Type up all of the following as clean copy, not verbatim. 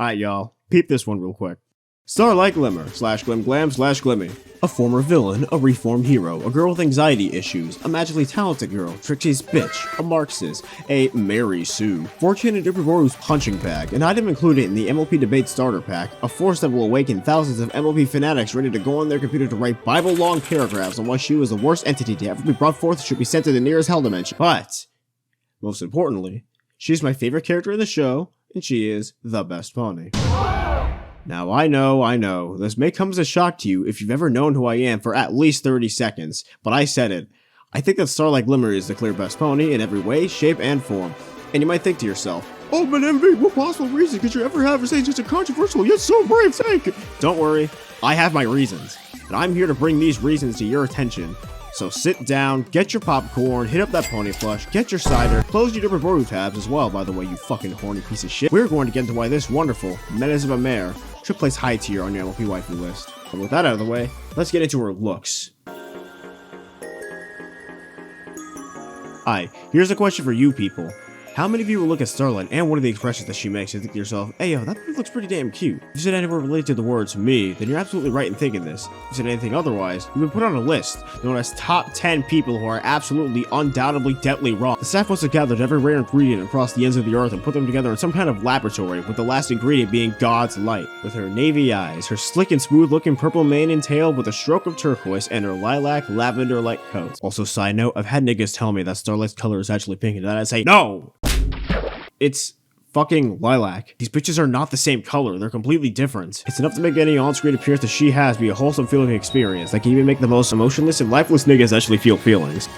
Alright, y'all. Peep this one real quick. Starlight Glimmer / GlimGlam / Glimmy. A former villain, a reformed hero, a girl with anxiety issues, a magically talented girl, Trixie's bitch, a Marxist, a Mary Sue, fortune and Uberboru's punching bag, an item included in the MLP debate starter pack, a force that will awaken thousands of MLP fanatics ready to go on their computer to write Bible-long paragraphs on why she was the worst entity to ever be brought forth and should be sent to the nearest hell dimension. But, most importantly, she's my favorite character in the show, and she is the best pony. Now, I know, this may come as a shock to you if you've ever known who I am for at least 30 seconds, but I said it. I think that Starlight Glimmer is the clear best pony in every way, shape, and form. And you might think to yourself, oh, but MV, what possible reason could you ever have for saying such a controversial yet so brave take? Don't worry, I have my reasons, and I'm here to bring these reasons to your attention. So sit down, get your popcorn, hit up that pony plush, get your cider, close your Uberboru tabs as well, by the way, you fucking horny piece of shit. We're going to get into why this wonderful Menace of a mare should place high tier on your MLP waifu list. And with that out of the way, let's get into her looks. Alright, here's a question for you people. How many of you will look at Starlight and one of the expressions that she makes and think to yourself, hey yo, that looks pretty damn cute? If you said anywhere related to the words me, then you're absolutely right in thinking this. If you said anything otherwise, you've been put on a list known as top 10 people who are absolutely, undoubtedly, deadly wrong. The staff must have gathered every rare ingredient across the ends of the earth and put them together in some kind of laboratory, with the last ingredient being God's light. With her navy eyes, her slick and smooth looking purple mane and tail with a stroke of turquoise, and her lilac, lavender-like coat. Also, side note, I've had niggas tell me that Starlight's color is actually pink, and then I say, no! It's fucking lilac. These bitches are not the same color, they're completely different. It's enough to make any on-screen appearance that she has be a wholesome feeling experience that can even make the most emotionless and lifeless niggas actually feel feelings.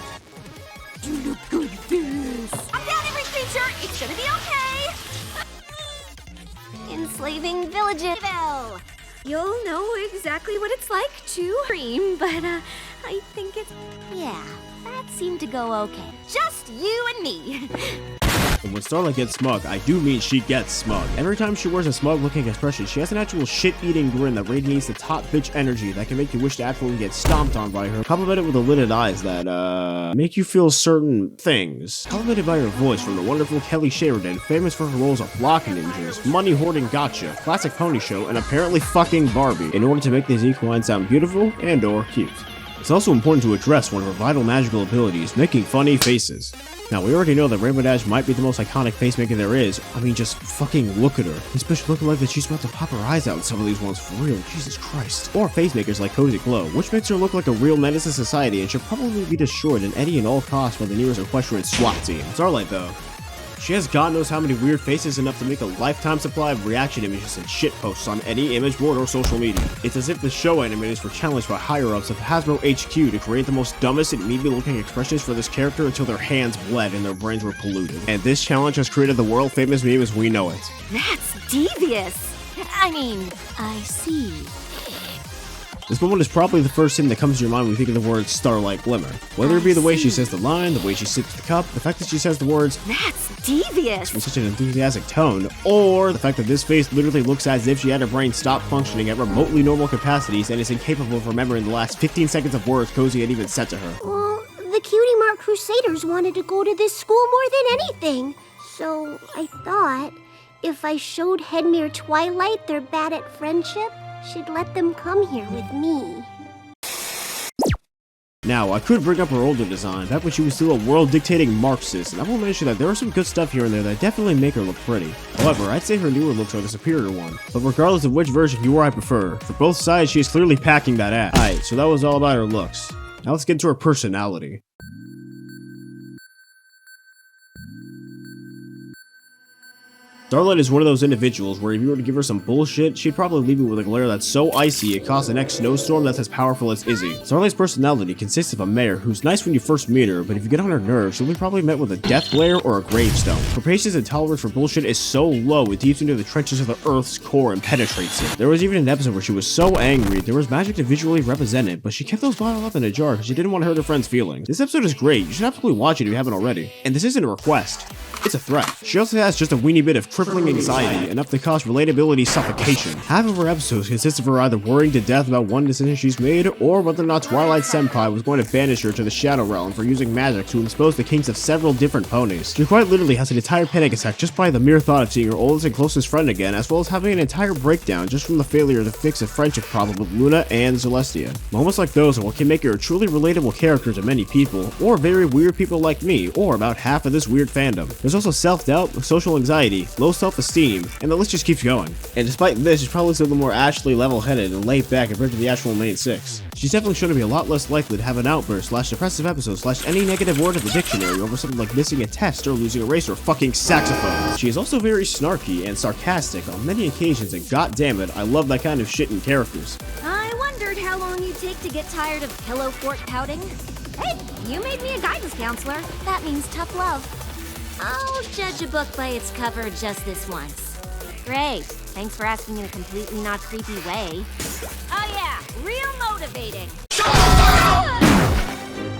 You look good, Fizz. I'm down every creature, it's gonna be okay. Enslaving villages. You'll know exactly what it's like to cream, but I think it's... Yeah, that seemed to go okay. Just you and me. And when Starlight gets smug, I do mean she gets smug. Every time she wears a smug-looking expression, she has an actual shit-eating grin that radiates the top bitch energy that can make you wish to absolutely get stomped on by her, complemented with the lidded eyes that, make you feel certain things. Complemented by her voice from the wonderful Kelly Sheridan, famous for her roles of Block Ninjas, Money Hoarding Gotcha, Classic Pony Show, and apparently fucking Barbie, in order to make these equines sound beautiful and or cute. It's also important to address one of her vital magical abilities, making funny faces. Now, we already know that Rainbow Dash might be the most iconic face maker there is. I mean, just fucking look at her. This bitch looking like that she's about to pop her eyes out in some of these ones for real, Jesus Christ. Or face makers like Cozy Glow, which makes her look like a real menace to society and should probably be destroyed in any and all costs by the nearest equestrian SWAT team. Starlight though, she has God knows how many weird faces enough to make a lifetime supply of reaction images and shitposts on any image board or social media. It's as if the show animators were challenged by higher-ups of Hasbro HQ to create the most dumbest and meaty-looking expressions for this character until their hands bled and their brains were polluted. And this challenge has created the world-famous meme as we know it. That's devious. I mean, I see. This moment is probably the first thing that comes to your mind when you think of the words Starlight Glimmer. Whether it be the way she says the line, the way she sips the cup, the fact that she says the words That's devious with such an enthusiastic tone, or the fact that this face literally looks as if she had her brain stop functioning at remotely normal capacities and is incapable of remembering the last 15 seconds of words Cozy had even said to her. Well, the Cutie Mark Crusaders wanted to go to this school more than anything, so I thought if I showed Headmere Twilight they're bad at friendship, she'd let them come here with me. Now, I could bring up her older design, back when she was still a world-dictating Marxist, and I will mention that there are some good stuff here and there that definitely make her look pretty. However, I'd say her newer looks are the superior one. But regardless of which version you or I prefer, for both sides she is clearly packing that ass. Alright, so that was all about her looks. Now let's get into her personality. Starlight is one of those individuals where if you were to give her some bullshit, she'd probably leave you with a glare that's so icy it caused the next snowstorm that's as powerful as Izzy. Starlight's personality consists of a mare who's nice when you first meet her, but if you get on her nerves, she'll be probably met with a death glare or a gravestone. Her patience and tolerance for bullshit is so low it deeps into the trenches of the Earth's core and penetrates it. There was even an episode where she was so angry there was magic to visually represent it, but she kept those bottled up in a jar because she didn't want to hurt her friend's feelings. This episode is great, you should absolutely watch it if you haven't already. And this isn't a request. it's a threat. She also has just a weeny bit of crippling anxiety, enough to cause relatability suffocation. Half of her episodes consist of her either worrying to death about one decision she's made, or whether or not Twilight Senpai was going to banish her to the Shadow Realm for using magic to expose the kinks of several different ponies. She quite literally has an entire panic attack just by the mere thought of seeing her oldest and closest friend again, as well as having an entire breakdown just from the failure to fix a friendship problem with Luna and Celestia. Moments like those are what can make her a truly relatable character to many people, or very weird people like me, or about half of this weird fandom. There's also self-doubt, social anxiety, low self-esteem, and the list just keeps going. And despite this, she's probably still more actually level-headed and laid back compared to the actual main six. She's definitely shown to be a lot less likely to have an outburst / depressive episode / any negative word in the dictionary over something like missing a test or losing a race or fucking saxophone. She is also very snarky and sarcastic on many occasions, and goddammit, I love that kind of shit in characters. I wondered how long you'd take to get tired of pillow fort pouting. Hey, you made me a guidance counselor. That means tough love. I'll judge a book by its cover just this once. Great. Thanks for asking in a completely not creepy way. Oh yeah, real motivating.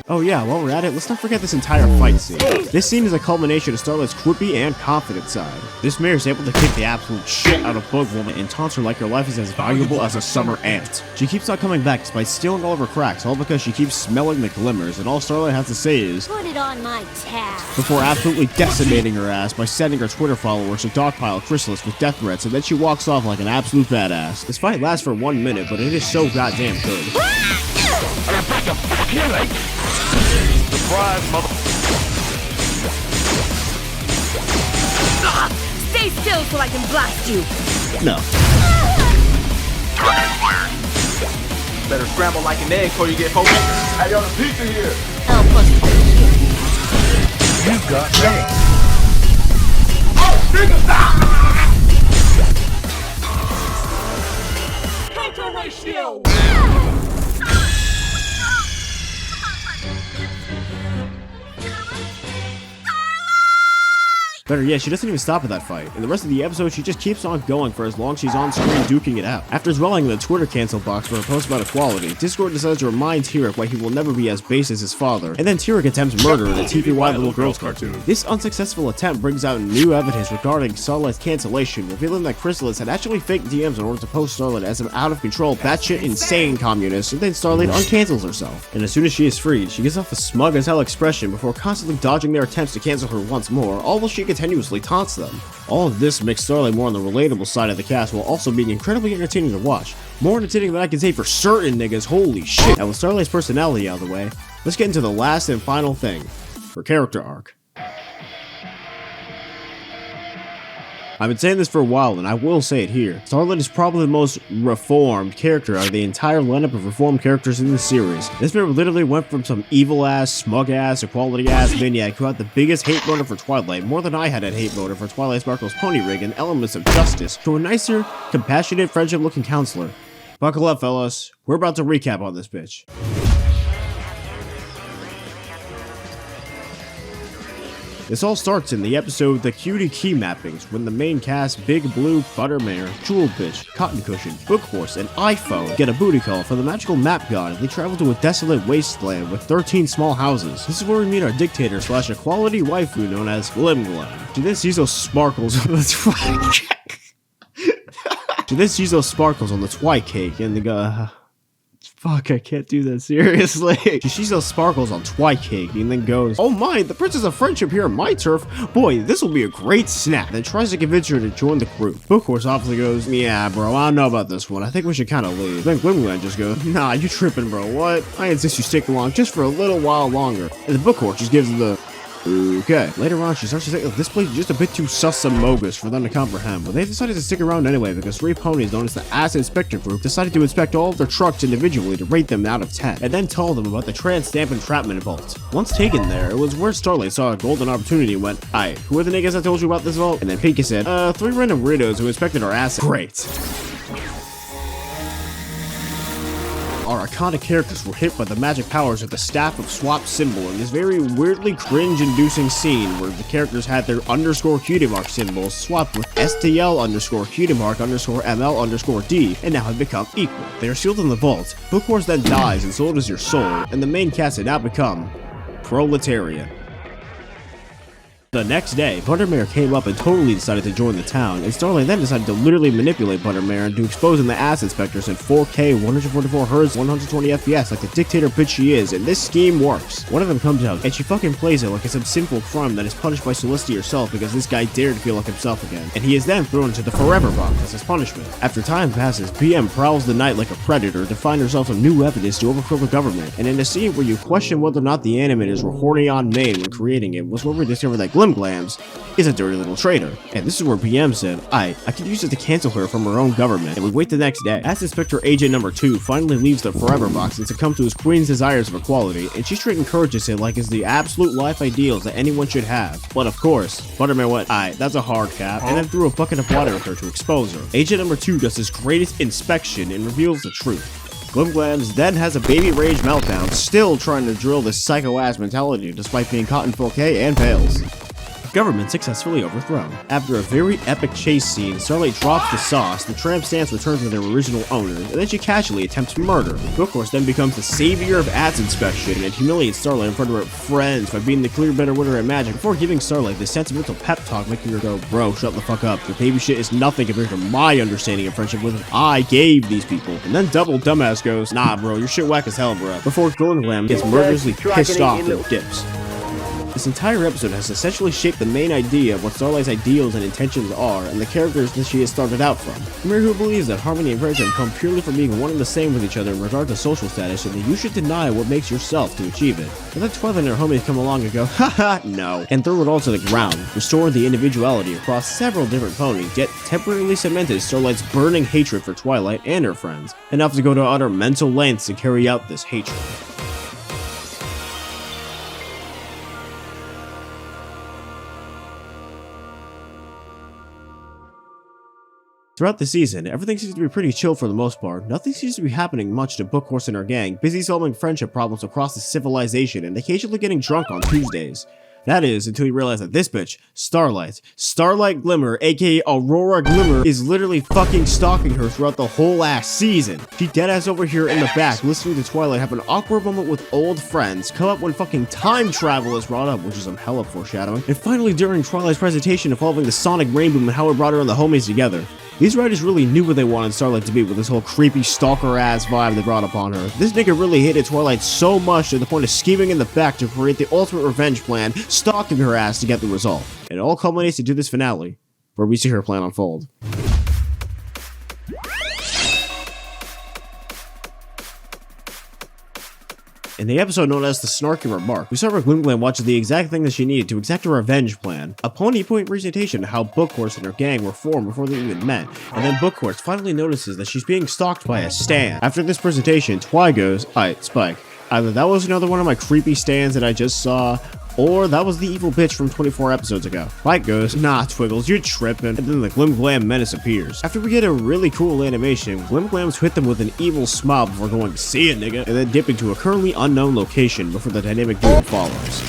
Oh yeah, while we're at it, let's not forget this entire fight scene. This scene is a culmination of Starlight's quippy and confident side. This mare is able to kick the absolute shit out of Bugwoman and taunts her like her life is as valuable as a summer ant. She keeps on coming back despite stealing all of her cracks, all because she keeps smelling the glimmers, and all Starlight has to say is, "Put it on my tab," before absolutely decimating her ass by sending her Twitter followers to dogpile Chrysalis with death threats, and then she walks off like an absolute badass. This fight lasts for 1 minute, but it is so goddamn good. Surprise, mother. Stay still so I can blast you. No. Target acquired. Better scramble like an egg before you get poked. Hey, yo, the pizza here. Oh, plus You got me. Oh, nigga, stop! Control ratio. Better yet, she doesn't even stop at that fight. In the rest of the episode, she just keeps on going for as long as she's on screen duking it out. After dwelling in the Twitter cancel box for a post about equality, Discord decides to remind Tyrek why he will never be as base as his father, and then Tyrek attempts murder in a TPY Little Girls cartoon. This unsuccessful attempt brings out new evidence regarding Starlight's cancellation, revealing that Chrysalis had actually faked DMs in order to post Starlight as an out-of-control, batshit insane communist, and then Starlight uncancels herself. And as soon as she is freed, she gives off a smug-as-hell expression before constantly dodging their attempts to cancel her once more, all while she continuously taunts them. All of this makes Starlight more on the relatable side of the cast while also being incredibly entertaining to watch. More entertaining than I can say for certain niggas, holy shit. Now with Starlight's personality out of the way, let's get into the last and final thing, her character arc. I've been saying this for a while, and I will say it here. Starlight is probably the most reformed character out of the entire lineup of reformed characters in the series. This man literally went from some evil-ass, smug-ass, equality-ass maniac who had the biggest hate motive for Twilight, more than I had a hate motive for Twilight Sparkle's pony rig and elements of justice, to a nicer, compassionate, friendship-looking counselor. Buckle up, fellas. We're about to recap on this bitch. This all starts in the episode The Cutie Key Mappings, when the main cast Big Blue, Buttermare, Jewel Bitch, Cotton Cushion, Book Horse, and iPhone get a booty call from the magical map god, and they travel to a desolate wasteland with 13 small houses. This is where we meet our dictator / equality waifu known as GlimGlam. She then sees those sparkles on the sparkles on the Twi cake and the fuck, I can't do that seriously. She sees those sparkles on Twi cake and then goes, "Oh my, the Princess of Friendship here on my turf. Boy, this will be a great snack." Then tries to convince her to join the group. Book Horse obviously goes, "Yeah, bro, I don't know about this one. I think we should kind of leave." Then GlimGlam just goes, "Nah, you tripping, bro. What? I insist you stick along just for a little while longer." And the Book Horse just gives the okay. Later on, she starts to think that this place is just a bit too sus and mogus for them to comprehend, but they decided to stick around anyway because 3 ponies known as the Ass Inspector Group decided to inspect all of their trucks individually to rate them out of 10, and then told them about the Trans Stamp Entrapment Vault. Once taken there, it was where Starlight saw a golden opportunity and went, "Aight, who are the niggas I told you about this vault?" And then Pinky said, 3 random weirdos who inspected our assets." Great. Our iconic characters were hit by the magic powers of the Staff of Swap symbol in this very weirdly cringe-inducing scene where the characters had their _cutie mark symbols swapped with STL_cutie mark_ML_D and now have become equal. They are sealed in the vault. Book Horse then dies and sold as your soul, and the main cast had now become proletariat. The next day, Buttermare came up and totally decided to join the town, and Starlight then decided to literally manipulate Buttermare into exposing the ass inspectors in 4K, 144 Hz, 120 FPS like the dictator bitch she is, and this scheme works. One of them comes out, and she fucking plays it like it's some simple crime that is punished by Celestia herself because this guy dared to feel like himself again, and he is then thrown into the Forever Box as his punishment. After time passes, PM prowls the night like a predator to find herself some new evidence to overthrow the government, and in a scene where you question whether or not the animators were horny on maid when creating it was where we discovered that GlimGlams is a dirty little traitor. And this is where PM said, I could use it to cancel her from her own government. And we wait the next day. As Inspector Agent number 2 finally leaves the Forever Box and succumbs to his queen's desires of equality, and she straight encourages it like it's the absolute life ideals that anyone should have. But of course, Buttermare went, that's a hard cap, and then threw a bucket of water at her to expose her. Agent number 2 does his greatest inspection and reveals the truth. GlimGlams then has a baby rage meltdown, still trying to drill this psycho-ass mentality despite being caught in 4K and fails. Government successfully overthrown. After a very epic chase scene, Starlight drops the sauce, the tramp stamps return to their original owners, and then she casually attempts murder. Book Horse then becomes the savior of ads inspection and humiliates Starlight in front of her friends by being the clear better winner at Magic before giving Starlight this sentimental pep talk making her go, bro, shut the fuck up. Your baby shit is nothing compared to my understanding of friendship with I gave these people. And then double dumbass goes, nah bro, your shit whack as hell bro, before GlimGlam gets murderously pissed off and dips. This entire episode has essentially shaped the main idea of what Starlight's ideals and intentions are, and the characters that she has started out from. Amir, who believes that harmony and friendship come purely from being one and the same with each other in regard to social status, and that you should deny what makes yourself to achieve it. But then Twilight and her homies come along and go, haha, no, and throw it all to the ground, restoring the individuality across several different ponies, yet temporarily cemented Starlight's burning hatred for Twilight and her friends, enough to go to utter mental lengths to carry out this hatred. Throughout the season, everything seems to be pretty chill for the most part. Nothing seems to be happening much to Book Horse and her gang, busy solving friendship problems across the civilization and occasionally getting drunk on Tuesdays. That is, until you realize that this bitch, Starlight Glimmer, aka Aurora Glimmer, is literally fucking stalking her throughout the whole ass season. She deadass over here in the back, listening to Twilight have an awkward moment with old friends, come up when fucking time travel is brought up, which is some hella foreshadowing, and finally during Twilight's presentation involving the sonic rainbow and how it brought her and the homies together. These writers really knew what they wanted Starlight to be with this whole creepy stalker-ass vibe they brought upon her. This nigga really hated Twilight so much to the point of scheming in the back to create the ultimate revenge plan, stalking her ass to get the result. It all culminates into this finale, where we see her plan unfold. In the episode known as the Snarky Remark, we saw where GlimGlam watches the exact thing that she needed to exact a revenge plan. A pony point presentation of how Book Horse and her gang were formed before they even met, and then Book Horse finally notices that she's being stalked by a stan. After this presentation, Twi goes, alright, Spike, either that was another one of my creepy stans that I just saw, or that was the evil bitch from 24 episodes ago. Spike goes, nah, Twiggles, you're tripping. And then the GlimGlam Menace appears. After we get a really cool animation, GlimGlams hit them with an evil smile before going, see ya, nigga, and then dipping to a currently unknown location before the dynamic duo follows.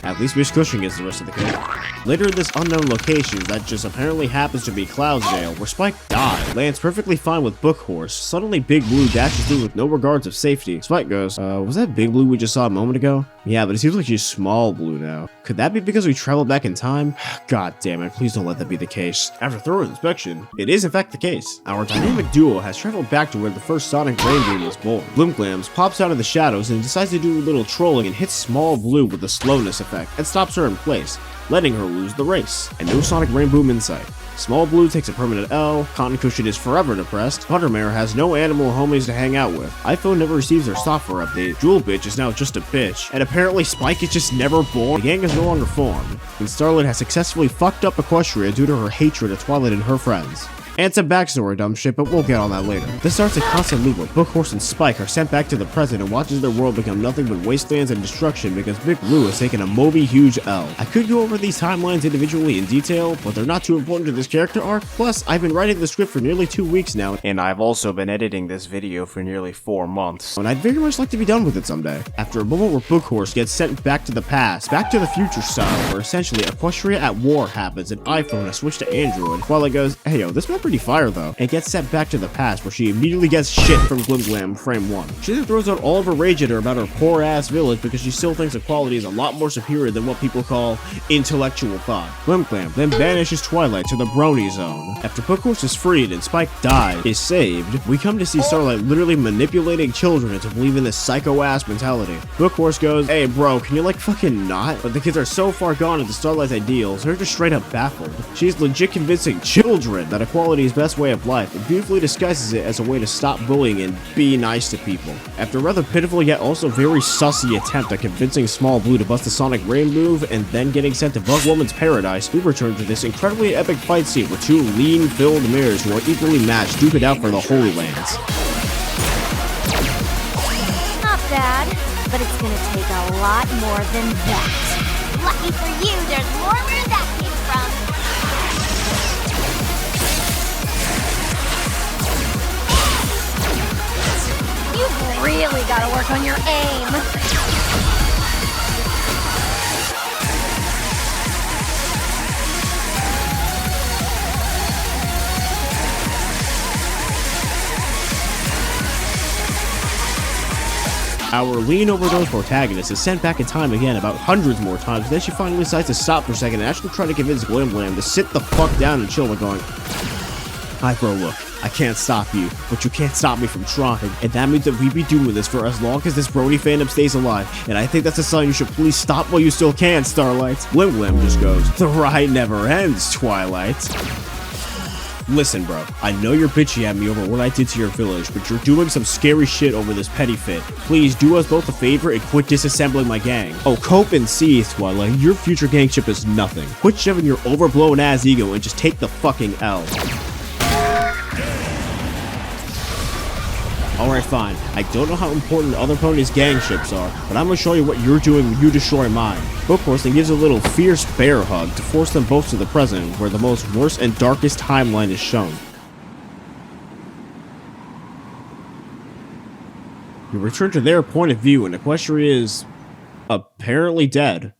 At least Miss Cushing gets the rest of the cake. Later in this unknown location that just apparently happens to be Cloudsdale, where Spike died, lands perfectly fine with Book Horse. Suddenly Big Blue dashes through with no regards of safety. Spike goes, was that Big Blue we just saw a moment ago? Yeah, but it seems like she's Small Blue now. Could that be because we traveled back in time? God damn it, please don't let that be the case. After thorough inspection, it is in fact the case. Our dynamic duo has traveled back to where the first Sonic Rainbow was born. GlimGlams pops out of the shadows and decides to do a little trolling and hits Small Blue with a slowness effect and stops her in place, letting her lose the race, and no Sonic Rainbow in sight. Small Blue takes a permanent L, Cotton Cushion is forever depressed, Buttermare has no animal homies to hang out with, iPhone never receives their software update, Jewel Bitch is now just a bitch, and apparently Spike is just never born, the gang is no longer formed, and Starlight has successfully fucked up Equestria due to her hatred of Twilight and her friends. And some backstory dumb shit, but we'll get on that later. This starts a constant loop where Book Horse and Spike are sent back to the present and watches their world become nothing but wastelands and destruction because Big Blue has taken a Moby huge L. I could go over these timelines individually in detail, but they're not too important to this character arc. Plus, I've been writing the script for nearly 2 weeks now, and I've also been editing this video for nearly 4 months. And I'd very much like to be done with it someday. After a moment where Book Horse gets sent back to the past, back to the future style, where essentially Equestria at war happens and iPhone has switched to Android, while it goes, hey yo, this map pretty fire though, and gets sent back to the past where she immediately gets shit from GlimGlam frame 1. She then throws out all of her rage at her about her poor ass village because she still thinks equality is a lot more superior than what people call intellectual thought. GlimGlam then banishes Twilight to the Brony Zone. After Bookhorse is freed and Spike is saved, we come to see Starlight literally manipulating children into believing this psycho-ass mentality. Bookhorse goes, "Hey bro, can you like fucking not?" But the kids are so far gone into Starlight's ideals, they're just straight up baffled. She's legit convincing children that equality is best way of life, and beautifully disguises it as a way to stop bullying and be nice to people. After a rather pitiful yet also very sussy attempt at convincing Small Blue to bust the Sonic Rain move and then getting sent to Bug Woman's paradise, we return to this incredibly epic fight scene where two lean-filled mirrors who are equally matched duke it out for the Holy Lands. Not bad, but it's gonna take a lot more than that. Lucky for you, there's more where that came from. You've really gotta work on your aim. Our lean overdose protagonist is sent back in time again about hundreds more times, then she finally decides to stop for a second and actually try to convince GlimGlam to sit the fuck down and chill by going, "Hi bro, look, I can't stop you, but you can't stop me from trying, and that means that we be doing this for as long as this Brony fandom stays alive, and I think that's a sign you should please stop while you still can, Starlight." GlimGlam just goes, "The ride never ends, Twilight." Listen bro, I know you're bitchy at me over what I did to your village, but you're doing some scary shit over this petty fit. Please do us both a favor and quit disassembling my gang. Oh, cope and seethe, Twilight, your future gangship is nothing. Quit shoving your overblown ass ego and just take the fucking L. Alright fine, I don't know how important other ponies' gangships are, but I'm gonna show you what you're doing when you destroy mine. Bookhorse then gives a little fierce bear hug to force them both to the present, where the most worst and darkest timeline is shown. You return to their point of view and Equestria is apparently dead.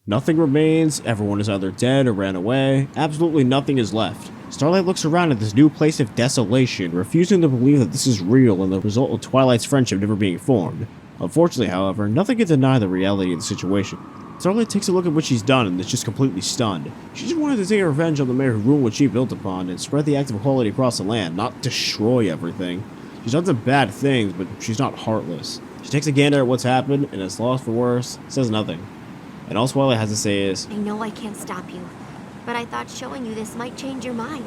Nothing remains, everyone is either dead or ran away, absolutely nothing is left. Starlight looks around at this new place of desolation, refusing to believe that this is real and the result of Twilight's friendship never being formed. Unfortunately, however, nothing can deny the reality of the situation. Starlight takes a look at what she's done and is just completely stunned. She just wanted to take revenge on the mayor who ruined what she built upon and spread the act of equality across the land, not destroy everything. She's done some bad things, but she's not heartless. She takes a gander at what's happened, and as lost for worse, says nothing. And all Twilight has to say is, I know I can't stop you, but I thought showing you this might change your mind.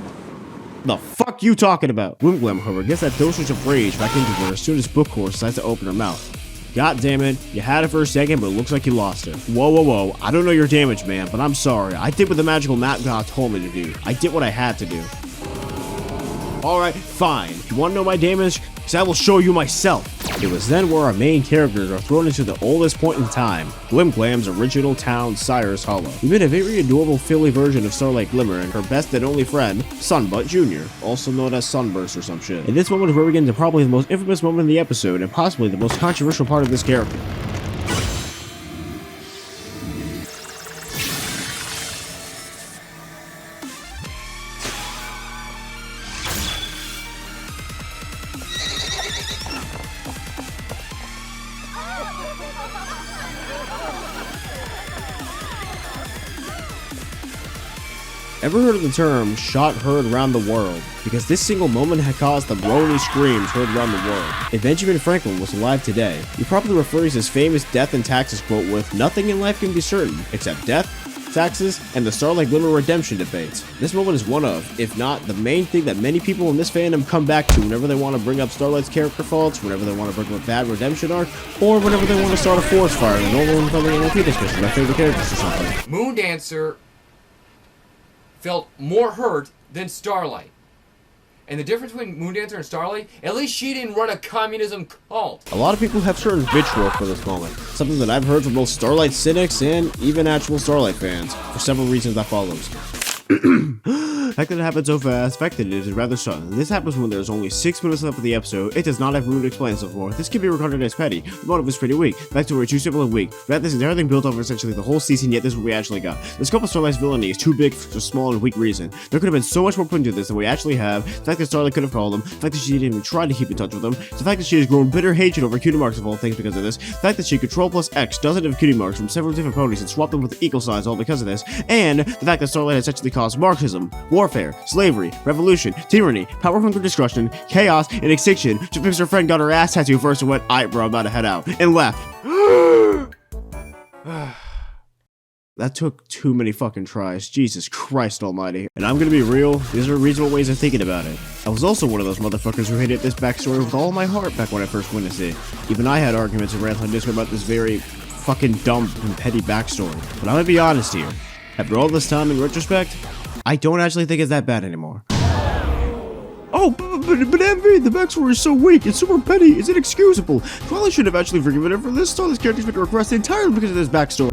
"The fuck you talking about?" GlimGlam, however, gets that dosage of rage back into her as soon as Bookhorse decides to open her mouth. "God damn it, you had it for a second, but it looks like you lost it. Whoa, whoa, whoa, I don't know your damage, man, but I'm sorry. I did what the magical map god told me to do. I did what I had to do." Alright, fine. You wanna know my damage? Because I will show you myself. It was then where our main characters are thrown into the oldest point in time, GlimGlam's original town, Cyrus Hollow. We met a very adorable filly version of Starlight Glimmer and her best and only friend, Sunbutt Jr., also known as Sunburst or some shit. And this moment is where we get into probably the most infamous moment in the episode and possibly the most controversial part of this character. Ever heard of the term shot heard around the world? Because this single moment had caused the brony screams heard around the world. If Benjamin Franklin was alive today, he probably refers his famous death and taxes quote with, "Nothing in life can be certain, except death, taxes, and the Starlight Glimmer Redemption debates." This moment is one of, if not the main thing that many people in this fandom come back to whenever they want to bring up Starlight's character faults, whenever they want to bring up a bad redemption arc, or whenever they want to start a forest fire in a normal and friendly LP discussion about favorite characters or something. Moondancer felt more hurt than Starlight. And the difference between Moondancer and Starlight, at least she didn't run a communism cult. A lot of people have certain vitriol for this moment, something that I've heard from both Starlight cynics and even actual Starlight fans, for several reasons that follows. The fact that it happened so fast, the fact that it is rather sudden. This happens when there's only 6 minutes left of the episode. It does not have room to explain so forth. This can be regarded as petty. The motive is pretty weak. Backstory too simple and weak. We had this entire thing built over essentially the whole season, yet this is what we actually got. The scope of Starlight's villainy is too big for a small and weak reason. There could have been so much more put into this than we actually have. The fact that Starlight could have called him, the fact that she didn't even try to keep in touch with him, the fact that she has grown bitter hatred over cutie marks of all things because of this, the fact that she Control plus X dozens of cutie marks from several different ponies and swapped them with equal signs all because of this, and the fact that Starlight has essentially caused Marxism, warfare, slavery, revolution, tyranny, power-hungry destruction, chaos, and extinction just because her friend got her ass tattooed first and went, "Aight bro, I'm about to head out," and left. That took too many fucking tries. Jesus Christ almighty. And I'm gonna be real, these are reasonable ways of thinking about it. I was also one of those motherfuckers who hated this backstory with all my heart back when I first witnessed it. Even I had arguments and rants on Discord about this very fucking dumb and petty backstory. But I'm gonna be honest here. After all this time in retrospect, I don't actually think it's that bad anymore. Oh, but Envy, the backstory is so weak, it's super petty, it's inexcusable. Probably should have actually forgiven her for this. Starlight's character's been regressed entirely because of this backstory.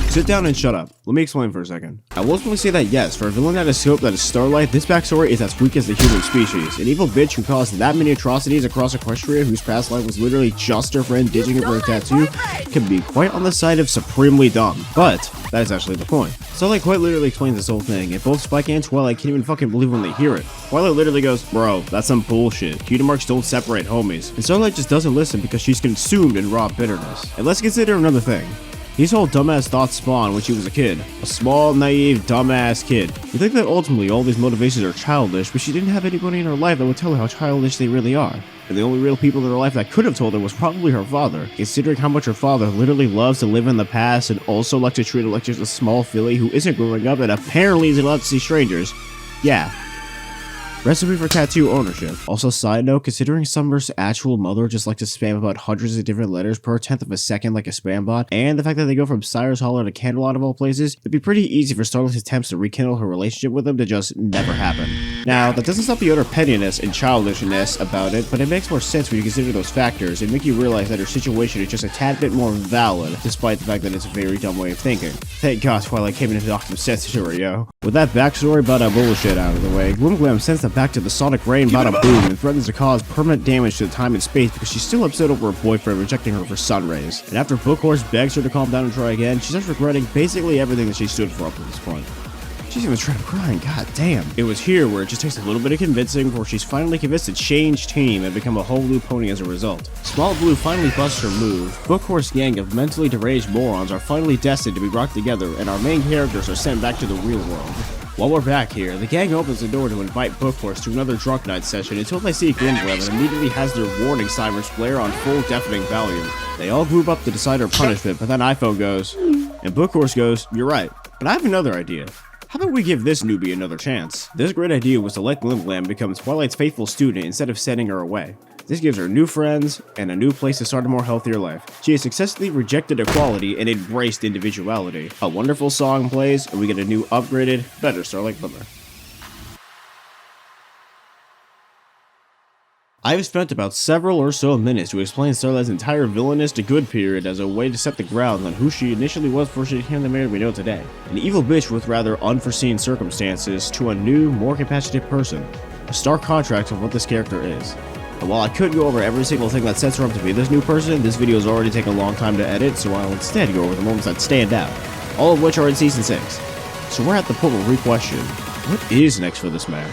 Sit down and shut up. Let me explain for a second. I will ultimately say that yes, for a villain that is scope that is Starlight, this backstory is as weak as the human species. An evil bitch who caused that many atrocities across Equestria, whose past life was literally just her friend ditching her for a tattoo, can be quite on the side of supremely dumb. But that is actually the point. Starlight quite literally explains this whole thing, and both Spike and Twilight can't even fucking believe when they hear it. Twilight literally goes, "Bro, that's some bullshit. Cutie marks don't separate homies." And Starlight just doesn't listen because she's consumed in raw bitterness. And let's consider another thing. These whole dumbass thoughts spawned when she was a kid. A small, naive, dumbass kid. You think that ultimately all these motivations are childish, but she didn't have anybody in her life that would tell her how childish they really are. And the only real people in her life that could have told her was probably her father, considering how much her father literally loves to live in the past and also likes to treat her like just a small filly who isn't growing up and apparently isn't allowed to see strangers. Yeah. Recipe for tattoo ownership. Also, side note, considering Summer's actual mother just likes to spam about hundreds of different letters per tenth of a second like a spam bot, and the fact that they go from Cyrus Holler to Candlelight of all places, it'd be pretty easy for Starlight's attempts to rekindle her relationship with him to just never happen. Now, that doesn't stop the utter pettiness and childishness about it, but it makes more sense when you consider those factors and make you realize that her situation is just a tad bit more valid, despite the fact that it's a very dumb way of thinking. Thank God Twilight came in to knock some sense into her, yo. With that backstory bada bullshit out of the way, GlimGlam sends them back to the sonic rain bada boom and threatens to cause permanent damage to the time and space because she's still upset over her boyfriend rejecting her for sun rays. And after Bookhorse begs her to calm down and try again, she starts regretting basically everything that she stood for up to this point. She's even straight up crying, god damn. It was here where it just takes a little bit of convincing before she's finally convinced to change team and become a whole new pony as a result. Small Blue finally busts her move. Bookhorse gang of mentally deranged morons are finally destined to be brought together, and our main characters are sent back to the real world. While we're back here, the gang opens the door to invite Bookhorse to another drunk night session until they see GlimGlam and immediately has their warning sirens blare on full deafening volume. They all group up to decide their punishment, but then iPhone goes, and Bookhorse goes, "You're right, but I have another idea. How about we give this newbie another chance?" This great idea was to let GlimGlam become Twilight's faithful student instead of sending her away. This gives her new friends and a new place to start a more healthier life. She has successfully rejected equality and embraced individuality. A wonderful song plays, and we get a new, upgraded, better Starlight Glimmer. I've spent about several or so minutes to explain Starlight's entire villainous to good period as a way to set the ground on who she initially was before she became the man we know today. An evil bitch with rather unforeseen circumstances to a new, more compassionate person. A stark contrast of what this character is. And while I could go over every single thing that sets her up to be this new person, this video has already taken a long time to edit, so I'll instead go over the moments that stand out, all of which are in Season 6. So we're at the point where we question, what is next for this man?